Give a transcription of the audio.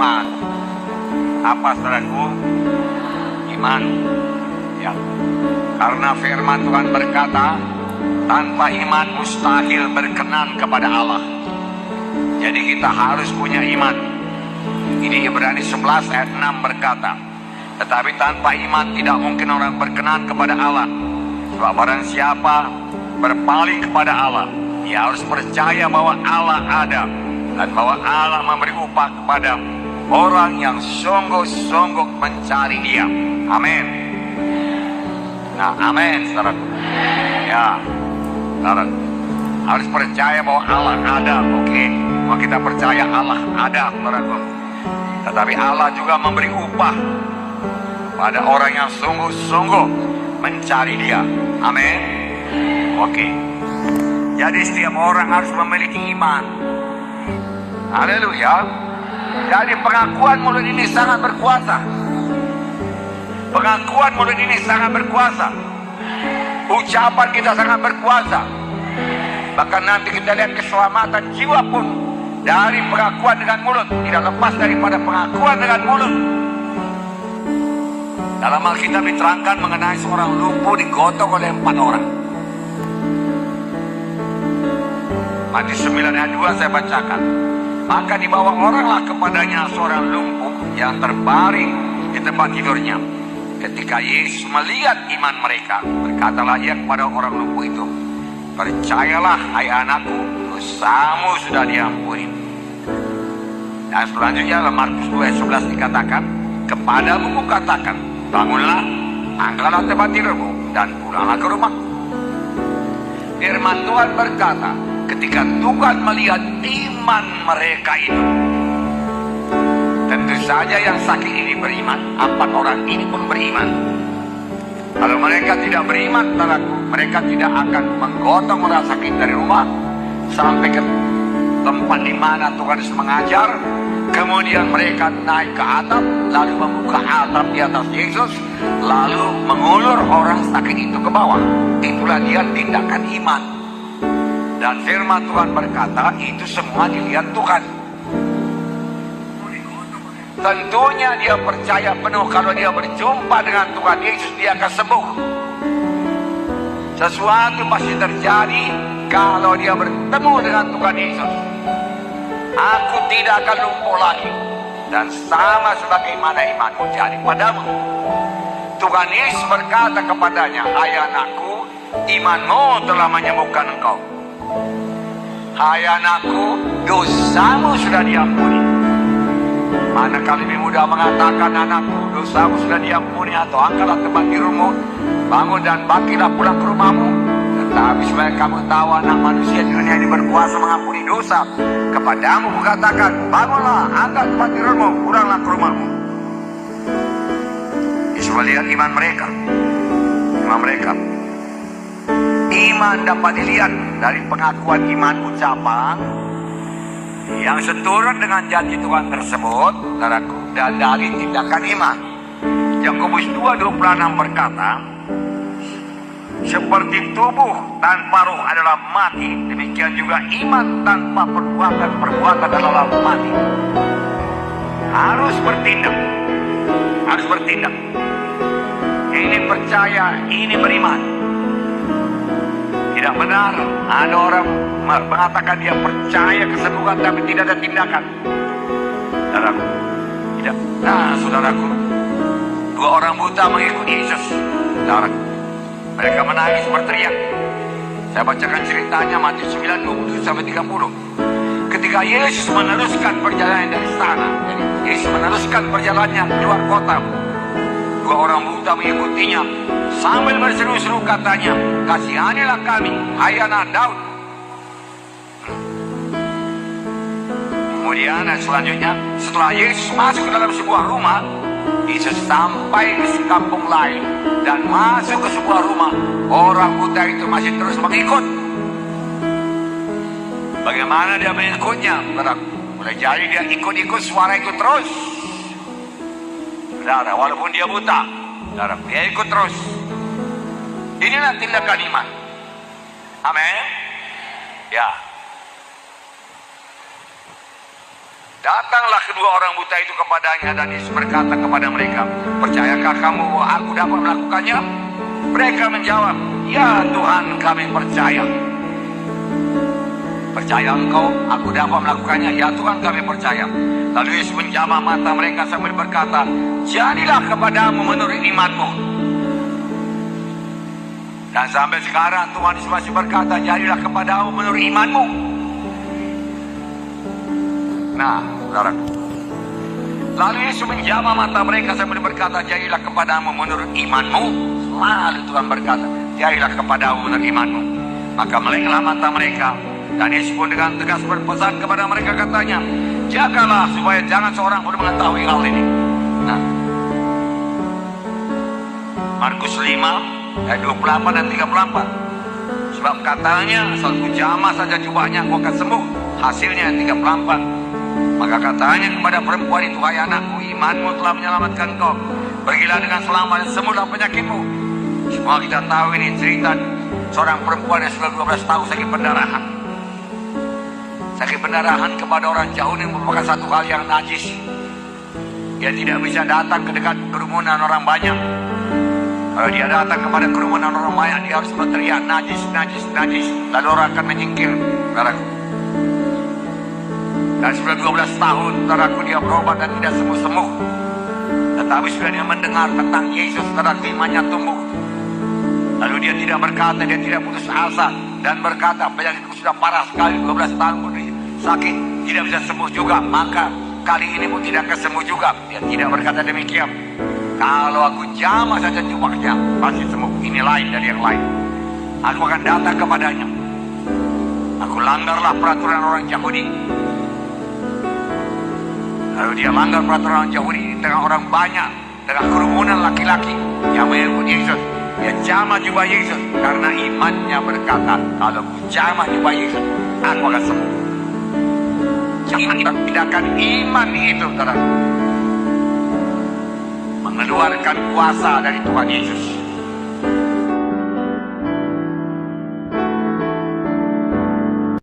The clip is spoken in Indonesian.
iman. Apa saudaraku? Iman. Ya. Karena firman Tuhan berkata, tanpa iman mustahil berkenan kepada Allah. Jadi kita harus punya iman. Ini Ibrani 11 ayat 6 berkata, tetapi tanpa iman tidak mungkin orang berkenan kepada Allah. Sebab barang siapa berpaling kepada Allah, dia harus percaya bahwa Allah ada dan bahwa Allah memberi upah kepada orang yang sungguh-sungguh mencari Dia. Amin. Nah, amin, saudaraku. Ya, saudara harus percaya bahwa Allah ada. Oke, mau kita percaya Allah ada, saudaraku. Tetapi Allah juga memberi upah pada orang yang sungguh-sungguh mencari Dia. Amin. Oke. Jadi setiap orang harus memiliki iman. Haleluya. Jadi pengakuan mulut ini sangat berkuasa. Pengakuan mulut ini sangat berkuasa. Ucapan kita sangat berkuasa. Bahkan nanti kita lihat keselamatan jiwa pun dari pengakuan dengan mulut. Tidak lepas daripada pengakuan dengan mulut. Dalam Alkitab diterangkan mengenai seorang lumpuh digotong oleh 4 orang. Matius 9 ayat 2 saya bacakan. Maka dibawa oranglah kepadanya seorang lumpuh yang terbaring di tempat tidurnya. Ketika Yesus melihat iman mereka, berkatalah ia kepada orang lumpuh itu, percayalah hai anakku, dosamu sudah diampuni. Dan selanjutnya dalam Markus 2 ayat 11 dikatakan, kepadamu kukatakan, bangunlah, angkatlah tempat tidurmu, dan pulanglah ke rumah. Firman Tuhan berkata, ketika Tuhan melihat iman mereka itu, tentu saja yang sakit ini beriman, 4 orang ini pun beriman. Kalau mereka tidak beriman, mereka tidak akan menggotong orang sakit dari rumah sampai ke tempat di mana Tuhan Yesus mengajar. Kemudian mereka naik ke atap, lalu membuka atap di atas Yesus, lalu mengulur orang sakit itu ke bawah. Itulah dia tindakan iman. Dan firman Tuhan berkata, itu semua dilihat Tuhan. Tentunya dia percaya penuh kalau dia berjumpa dengan Tuhan Yesus, dia akan sembuh. Sesuatu pasti terjadi kalau dia bertemu dengan Tuhan Yesus. Aku tidak akan lumpuh lagi, dan sama sebagaimana imanmu jadi padamu. Tuhan Yesus berkata kepadanya, hai anakku, imanmu telah menyembuhkan engkau. Hai anakku, dosamu sudah diampuni. Manakala lebih mudah mengatakan, anakku, dosamu sudah diampuni, atau angkatlah tempat tidurmu, bangun dan bangkitlah pulang ke rumahmu. Tetapi supaya kamu tahu anak manusia di dunia ini berkuasa mengampuni dosa, kepadamu kukatakan, bangunlah, angkat tempat tidurmu, pulanglah ke rumahmu. Yesus melihat iman mereka. Iman dapat dilihat dari pengakuan iman ucapan yang seturut dengan janji Tuhan tersebut, saudaraku, dan dari tindakan iman. Yakobus 2:26 berkata, seperti tubuh tanpa roh adalah mati, demikian juga iman tanpa perbuatan adalah mati. Harus bertindak. Ini percaya, ini beriman. Tidak benar ada orang mengatakan dia percaya kesembuhan tapi tidak ada tindakan. Saudaraku, tidak. Nah, saudaraku, 2 orang buta mengikuti Yesus. Saudaraku, mereka menangis berteriak. Saya bacakan ceritanya Matius 9:27-30. Ketika Yesus meneruskan perjalanan dari sana, Yesus meneruskan perjalanannya keluar kota, 2 orang buta mengikutinya sambil berseru-seru katanya, kasihanilah kami, hai anak Daud. Kemudian selanjutnya, setelah Yesus masuk ke dalam sebuah rumah, Yesus sampai ke kampung lain dan masuk ke sebuah rumah. Orang buta itu masih terus mengikut. Bagaimana dia mengikutnya? Boleh jadi dia ikut-ikut suara itu terus. Saudara, walaupun dia buta, saudara, dia ikut terus. Inilah tindakan iman. Amin. Ya. Datanglah kedua orang buta itu kepadanya dan Yesus berkata kepada mereka, "Percayakah kamu bahwa aku dapat melakukannya?" Mereka menjawab, "Ya Tuhan, kami percaya." "Percaya engkau aku dapat melakukannya?" "Ya Tuhan, kami percaya." Lalu Yesus menjamah mata mereka sambil berkata, "Jadilah kepadamu menurut imanmu." Dan sampai sekarang Tuhan Yesus masih berkata, "Jadilah kepadamu menurut imanmu." Nah, saudara, lalu Yesus menjamah mata mereka sambil berkata, "Jadilah kepadamu menurut imanmu." Lalu Tuhan berkata, "Jadilah kepadamu menurut imanmu." Maka meleklah mata mereka. Dan Yesus pun dengan tegas berpesan kepada mereka, katanya, "Jagalah supaya jangan seorang pun mengetahui hal ini." Nah, Markus 5 ayat 28 dan 34. Sebab katanya, "Satu jamah saja jubahnya, aku akan sembuh." Hasilnya ayat 34. Maka katanya kepada perempuan itu, "Hai anakku, imanmu telah menyelamatkan kau. Pergilah dengan selamat dan sembuhlah penyakitmu." Semua kita tahu ini cerita seorang perempuan yang sudah 12 tahun sakit pendarahan. Sakit pendarahan kepada orang Yahudi merupakan satu hal yang najis. Dia tidak bisa datang ke dekat kerumunan orang banyak. Kalau dia datang kepada kerumunan orang banyak, dia harus berteriak, "Najis, najis, najis." Lalu orang akan menyingkir, saudaraku. Dan sudah 12 tahun, saudaraku, dia berobat dan tidak sembuh-sembuh. Tetapi sudah dia mendengar tentang Yesus, saudaraku, imannya tumbuh. Lalu dia tidak berkata, dia tidak putus asa, dan berkata, "Penyakitku sudah parah sekali, 12 tahun pun sakit, tidak bisa sembuh juga, maka kali ini pun tidak akan sembuh juga." Dia tidak berkata demikian. "Kalau aku jamah saja jubahnya, pasti sembuh." Ini lain dari yang lain. Aku akan datang kepadanya. Aku langgarlah peraturan orang Yahudi. Lalu dia langgar peraturan orang Yahudi dengan orang banyak, dengan kerumunan laki-laki yang mengikuti Yesus. Dia jamah jubah Yesus karena imannya berkata, "Kalau aku jamah jubah Yesus, aku akan sembuh." Jangan kita pindahkan iman itu, saudara, mengeluarkan kuasa dari Tuhan Yesus.